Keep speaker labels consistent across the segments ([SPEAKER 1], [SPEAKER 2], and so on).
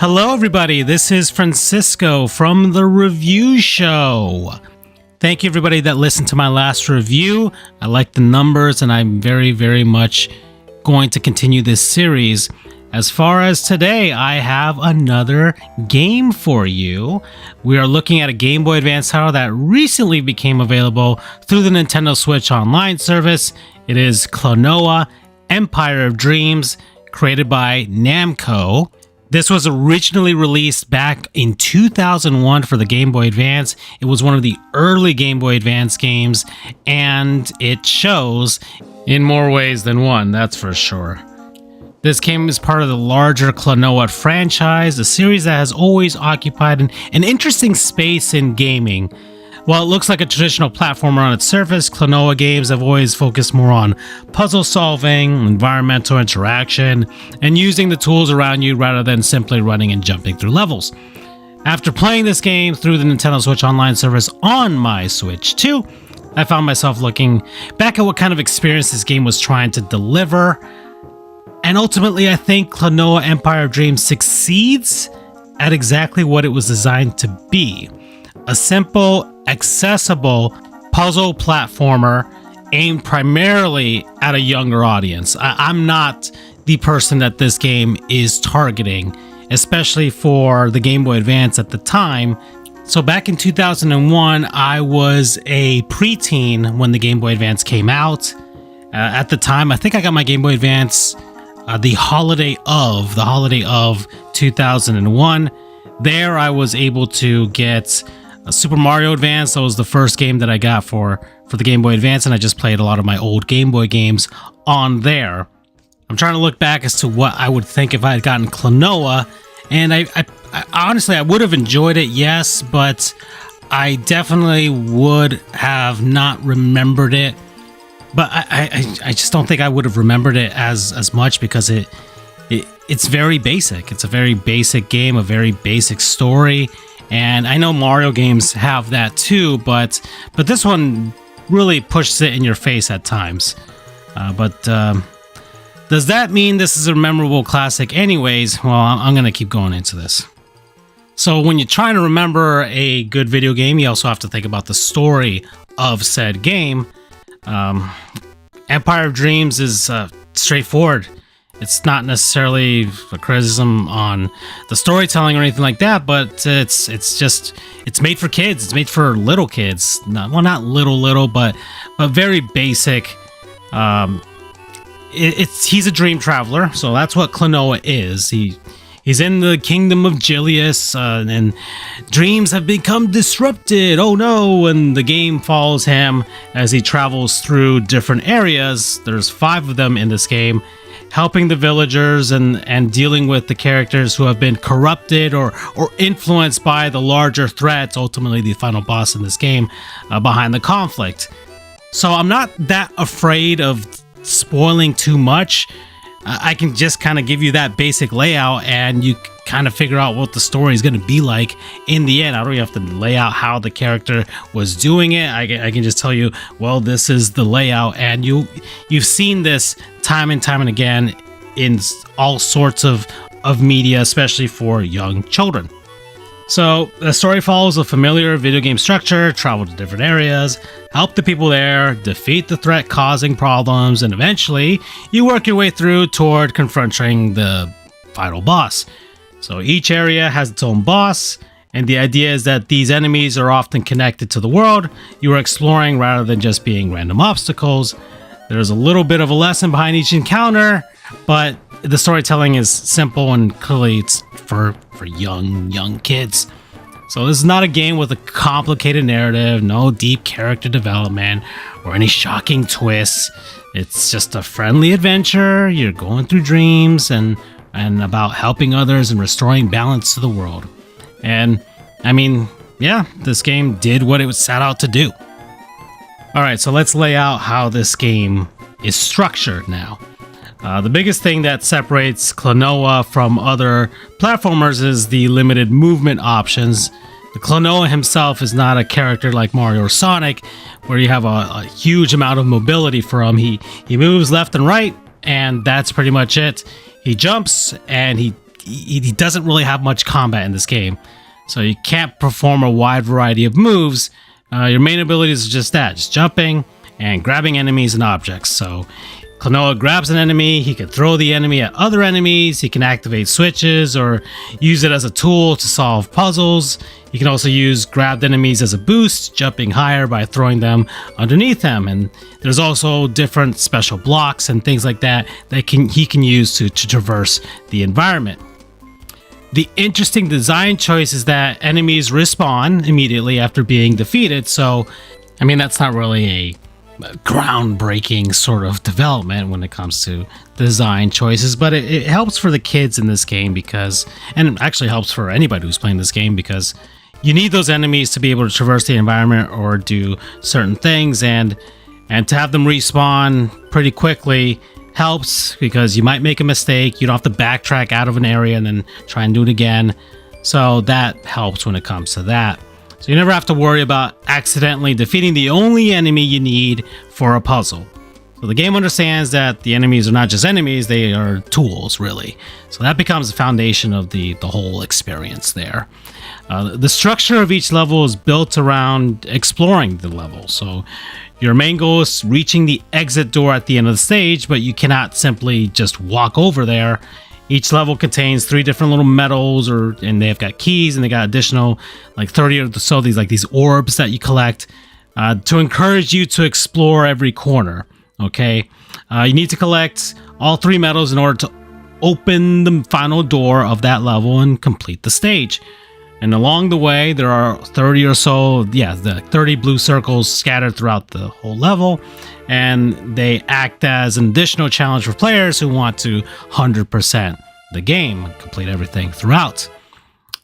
[SPEAKER 1] Hello everybody, this is Francisco from The Review Show. Thank you everybody that listened to my last review. I like the numbers and I'm very much going to continue this series. As far as today, I have another game for you. We are looking at a Game Boy Advance title that recently became available through the Nintendo Switch Online service. It is Klonoa, Empire of Dreams, created by Namco. This was originally released back in 2001 for the Game Boy Advance. It was one of the early Game Boy Advance games, and it shows in more ways than one, that's for sure. This game is part of the larger Klonoa franchise, a series that has always occupied an interesting space in gaming. While it looks like a traditional platformer on its surface, Klonoa games have always focused more on puzzle solving, environmental interaction, and using the tools around you rather than simply running and jumping through levels. After playing this game through the Nintendo Switch Online service on my Switch 2, I found myself looking back at what kind of experience this game was trying to deliver. And ultimately, I think Klonoa Empire of Dreams succeeds at exactly what it was designed to be. A simple, accessible puzzle platformer aimed primarily at a younger audience. I'm not the person that this game is targeting, especially for the Game Boy Advance at the time. So back in 2001, I was a preteen when the Game Boy Advance came out. At the time, I think I got my Game Boy Advance the holiday of 2001. There I was able to get Super Mario Advance. That was the first game that I got for the Game Boy Advance, and I just played a lot of my old Game Boy games on there. I'm trying to look back as to what I would think if I had gotten Klonoa, and I honestly, I would have enjoyed it, yes, but I definitely would have not remembered it. But I just don't think I would have remembered it as much because it's very basic. It's a very basic game, a very basic story. And I know Mario games have that too, but this one really pushes it in your face at times. But does that mean this is a memorable classic anyways? Well, I'm going to keep going into this. So when you're trying to remember a good video game, you also have to think about the story of said game. Empire of Dreams is straightforward. It's not necessarily a criticism on the storytelling or anything like that, but it's made for kids. It's made for little kids. Not little, but very basic. He's a dream traveler, so that's what Klonoa is. He's in the kingdom of Gilius, and dreams have become disrupted. Oh no! And the game follows him as he travels through different areas. There's 5 of them in this game, helping the villagers and dealing with the characters who have been corrupted or influenced by the larger threats, ultimately the final boss in this game, behind the conflict. So I'm not that afraid of spoiling too much. I can just kind of give you that basic layout and you kind of figure out what the story is going to be like in the end. I don't even have to lay out how the character was doing it. I can just tell you, well, this is the layout, and you've seen this time and time and again in all sorts of media, especially for young children. So the story follows a familiar video game structure: travel to different areas, help the people there, defeat the threat causing problems, and eventually you work your way through toward confronting the final boss. So each area has its own boss, and the idea is that these enemies are often connected to the world you are exploring rather than just being random obstacles. There's a little bit of a lesson behind each encounter, but the storytelling is simple and clearly it's for young kids. So this is not a game with a complicated narrative, no deep character development, or any shocking twists. It's just a friendly adventure. You're going through dreams and about helping others and restoring balance to the world. And I mean, yeah, this game did what it was set out to do. Alright, so let's lay out how this game is structured now. The biggest thing that separates Klonoa from other platformers is the limited movement options. The Klonoa himself is not a character like Mario or Sonic, where you have a huge amount of mobility from. He moves left and right, and that's pretty much it. He jumps, and he he doesn't really have much combat in this game. So you can't perform a wide variety of moves. Your main ability is just that, just jumping and grabbing enemies and objects. So Klonoa grabs an enemy, he can throw the enemy at other enemies, he can activate switches or use it as a tool to solve puzzles. You can also use grabbed enemies as a boost, jumping higher by throwing them underneath him. And there's also different special blocks and things like that he can use to traverse the environment. The interesting design choice is that enemies respawn immediately after being defeated. So, I mean, that's not really a groundbreaking sort of development when it comes to design choices, but it helps for the kids in this game because, and it actually helps for anybody who's playing this game, because you need those enemies to be able to traverse the environment or do certain things, and to have them respawn pretty quickly helps because you might make a mistake. You don't have to backtrack out of an area and then try and do it again. So that helps when it comes to that. So you never have to worry about accidentally defeating the only enemy you need for a puzzle. So the game understands that the enemies are not just enemies, they are tools, really. So that becomes the foundation of the whole experience there. The structure of each level is built around exploring the level. So your main goal is reaching the exit door at the end of the stage, but you cannot simply just walk over there. Each level contains 3 different little medals, and they've got keys, and they got additional like 30 or so these orbs that you collect to encourage you to explore every corner. Okay, you need to collect all 3 medals in order to open the final door of that level and complete the stage. And along the way, there are 30 or so, the 30 blue circles scattered throughout the whole level, and they act as an additional challenge for players who want to 100% the game and complete everything throughout.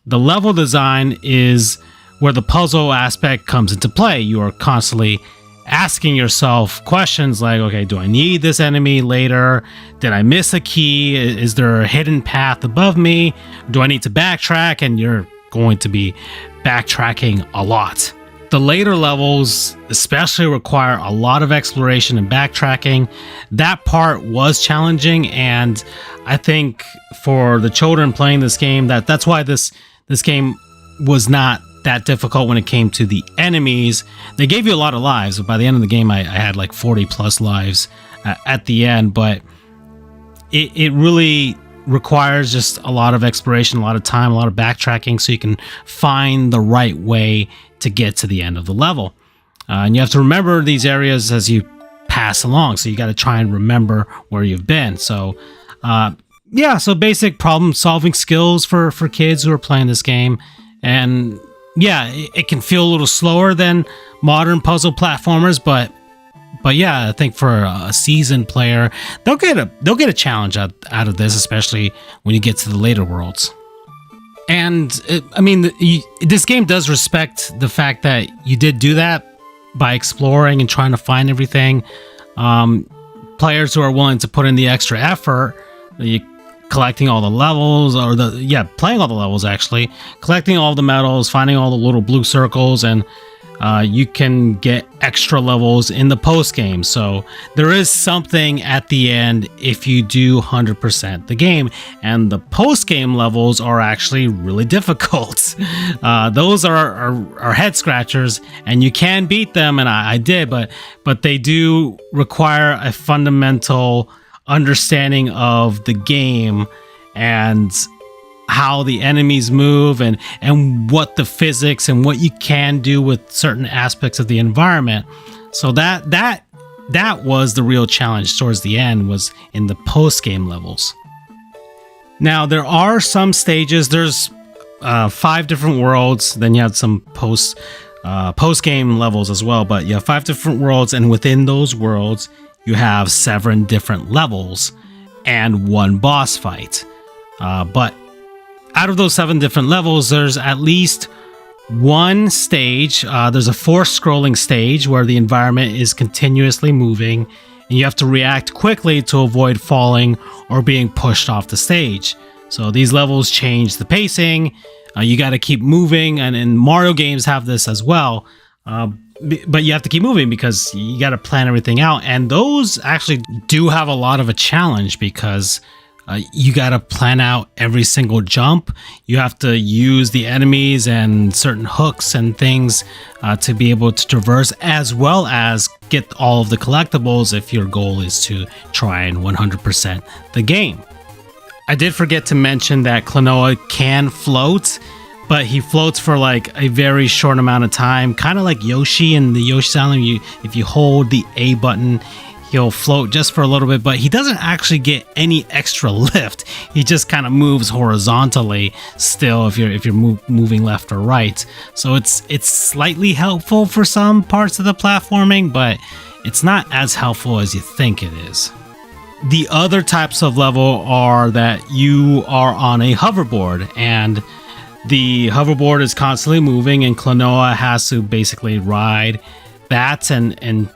[SPEAKER 1] The level design is where the puzzle aspect comes into play. You are constantly asking yourself questions like, okay, do I need this enemy later? Did I miss a key? Is there a hidden path above me? Do I need to backtrack? And you're going to be backtracking a lot. The later levels especially require a lot of exploration and backtracking. That part was challenging, and I think for the children playing this game, that's why this game was not that difficult when it came to the enemies. They gave you a lot of lives, but by the end of the game I had like 40 plus lives at the end, but it really requires just a lot of exploration, a lot of time, a lot of backtracking, so you can find the right way to get to the end of the level. And you have to remember these areas as you pass along, so you got to try and remember where you've been. So so basic problem solving skills for kids who are playing this game. And yeah, it can feel a little slower than modern puzzle platformers, but yeah, I think for a seasoned player, they'll get a challenge out of this, especially when you get to the later worlds. And this game does respect the fact that you did do that by exploring and trying to find everything. Players who are willing to put in the extra effort, collecting all the levels, playing all the levels actually, collecting all the medals, finding all the little blue circles, and you can get extra levels in the post game. So there is something at the end if you do 100% the game, and the post game levels are actually really difficult. Those are head scratchers, and you can beat them, and I did, but they do require a fundamental understanding of the game and how the enemies move and what the physics and what you can do with certain aspects of the environment. So that was the real challenge towards the end, was in the post-game levels. Now there are some stages. There's 5 different worlds. Then you have some post-game levels as well. But you have 5 different worlds, and within those worlds you have 7 different levels and 1 boss fight. But out of those 7 different levels, there's at least 1 stage. There's a forced scrolling stage where the environment is continuously moving, and you have to react quickly to avoid falling or being pushed off the stage. So these levels change the pacing. You got to keep moving, and Mario games have this as well. But you have to keep moving because you got to plan everything out. And those actually do have a lot of a challenge because You got to plan out every single jump. You have to use the enemies and certain hooks and things to be able to traverse, as well as get all of the collectibles if your goal is to try and 100% the game. I did forget to mention that Klonoa can float, but he floats for like a very short amount of time, kind of like Yoshi in the Yoshi's Island. If you hold the A button, he'll float just for a little bit, but he doesn't actually get any extra lift. He just kind of moves horizontally still if you're moving left or right. So it's slightly helpful for some parts of the platforming, but it's not as helpful as you think it is. The other types of level are that you are on a hoverboard, and the hoverboard is constantly moving, and Klonoa has to basically ride that and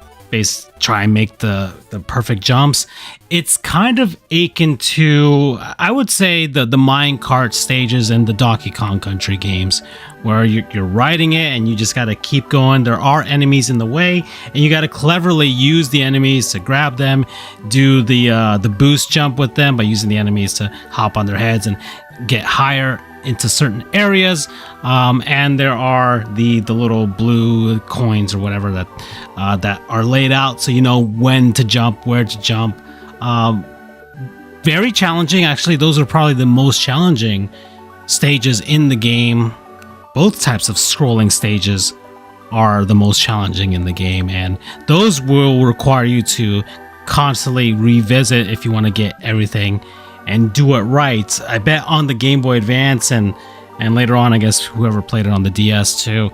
[SPEAKER 1] try and make the perfect jumps. It's kind of akin to, I would say, the minecart stages in the Donkey Kong Country games, where you're riding it and you just got to keep going. There are enemies in the way, and you got to cleverly use the enemies to grab them, do the boost jump with them by using the enemies to hop on their heads and get higher into certain areas, and there are the little blue coins or whatever that are laid out, so you know when to jump, where to jump. Very challenging, actually. Those are probably the most challenging stages in the game. Both types of scrolling stages are the most challenging in the game, and those will require you to constantly revisit if you want to get everything and do it right. I bet on the Game Boy Advance and later on, I guess whoever played it on the DS too,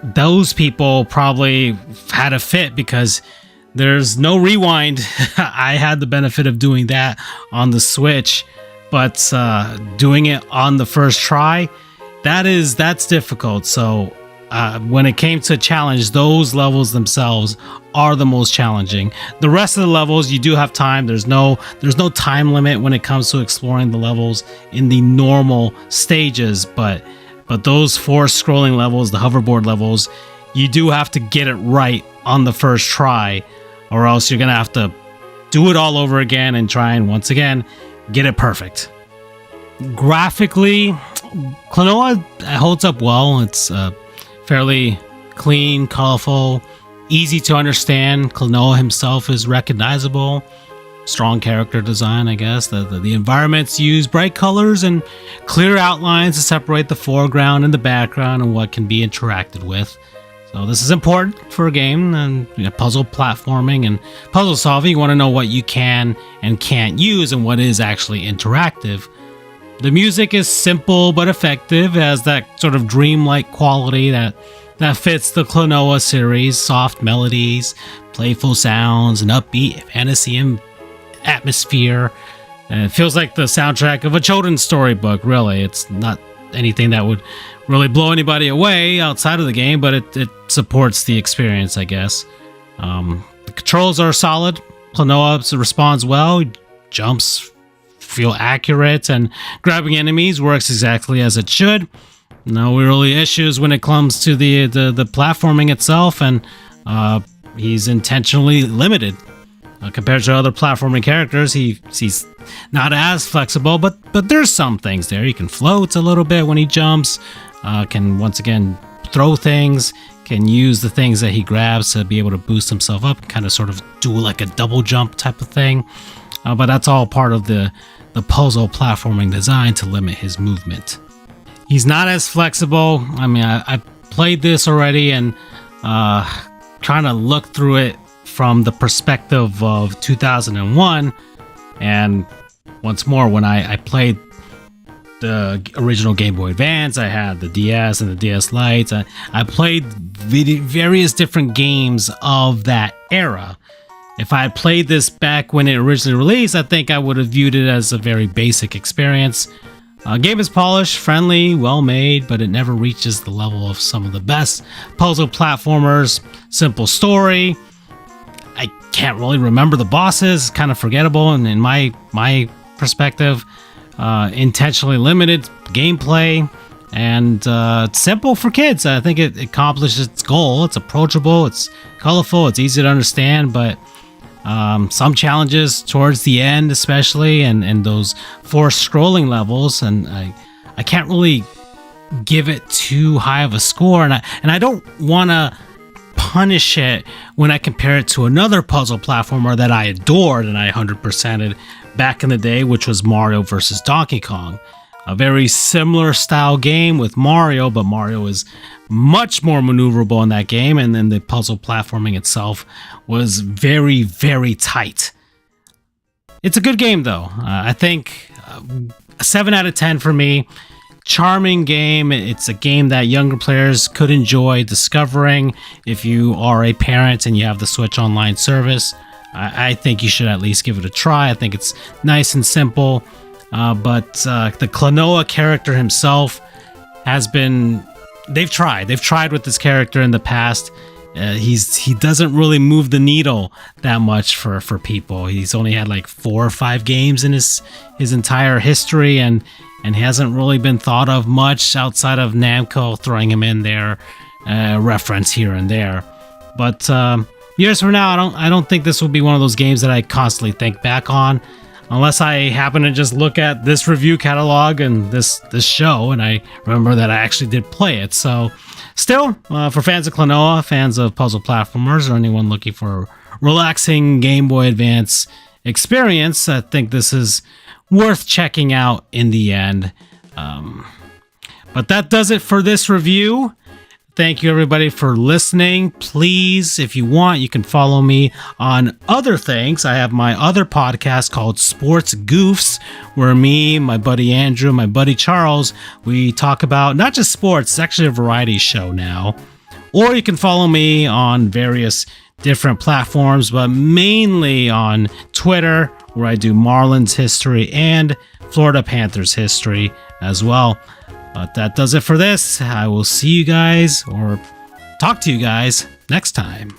[SPEAKER 1] those people probably had a fit because there's no rewind. I had the benefit of doing that on the Switch, but doing it on the first try, that's difficult. So when it came to challenge, those levels themselves are the most challenging. The rest of the levels, you do have time. There's no time limit when it comes to exploring the levels in the normal stages, but those 4 scrolling levels, the hoverboard levels, you do have to get it right on the first try, or else you're gonna have to do it all over again and try and once again get it perfect. Graphically, Klonoa holds up well. It's fairly clean, colorful, easy to understand. Klonoa himself is recognizable. Strong character design, I guess. The environments use bright colors and clear outlines to separate the foreground and the background and what can be interacted with. So this is important for a game, and puzzle platforming and puzzle solving. You want to know what you can and can't use and what is actually interactive. The music is simple but effective, has that sort of dreamlike quality that fits the Klonoa series. Soft melodies, playful sounds, an upbeat fantasy and atmosphere. And it feels like the soundtrack of a children's storybook, really. It's not anything that would really blow anybody away outside of the game, but it supports the experience, I guess. The controls are solid. Klonoa responds well, jumps feel accurate, and grabbing enemies works exactly as it should. No really issues when it comes to the platforming itself, and he's intentionally limited compared to other platforming characters. He's not as flexible, but there's some things there. He can float a little bit when he jumps, can once again throw things, can use the things that he grabs to be able to boost himself up, kind of sort of do like a double jump type of thing. But that's all part of the puzzle platforming design to limit his movement. He's not as flexible. I mean, I played this already and trying to look through it from the perspective of 2001. And once more, when I played the original Game Boy Advance, I had the DS and the DS Lites. I played various different games of that era. If I had played this back when it originally released, I think I would have viewed it as a very basic experience. Game is polished, friendly, well made, but it never reaches the level of some of the best puzzle platformers. Simple story. I can't really remember the bosses, kind of forgettable, and in my perspective, intentionally limited gameplay, and simple for kids. I think it accomplishes its goal. It's approachable, it's colorful, it's easy to understand, but Some challenges towards the end, especially, and those forced scrolling levels, and I can't really give it too high of a score, and I don't want to punish it when I compare it to another puzzle platformer that I adored and I 100%ed back in the day, which was Mario vs. Donkey Kong. A very similar style game with Mario, but Mario is much more maneuverable in that game, and then the puzzle platforming itself was very, very tight. It's a good game, though. I think a 7 out of 10 for me. Charming game. It's a game that younger players could enjoy discovering. If you are a parent and you have the Switch Online service, I think you should at least give it a try. I think it's nice and simple. But the Klonoa character himself has been... They've tried with this character in the past. He doesn't really move the needle that much for people. He's only had like 4 or 5 games in his entire history, and he hasn't really been thought of much outside of Namco throwing him in there, reference here and there. But years from now, I don't think this will be one of those games that I constantly think back on, unless I happen to just look at this review catalog and this show, and I remember that I actually did play it. So, still, for fans of Klonoa, fans of puzzle platformers, or anyone looking for a relaxing Game Boy Advance experience, I think this is worth checking out in the end. But that does it for this review. Thank you, everybody, for listening. Please, if you want, you can follow me on other things. I have my other podcast called Sports Goofs, where me, my buddy Andrew, my buddy Charles, we talk about not just sports, it's actually a variety show now. Or you can follow me on various different platforms, but mainly on Twitter, where I do Marlins history and Florida Panthers history as well. But that does it for this. I will see you guys, or talk to you guys, next time.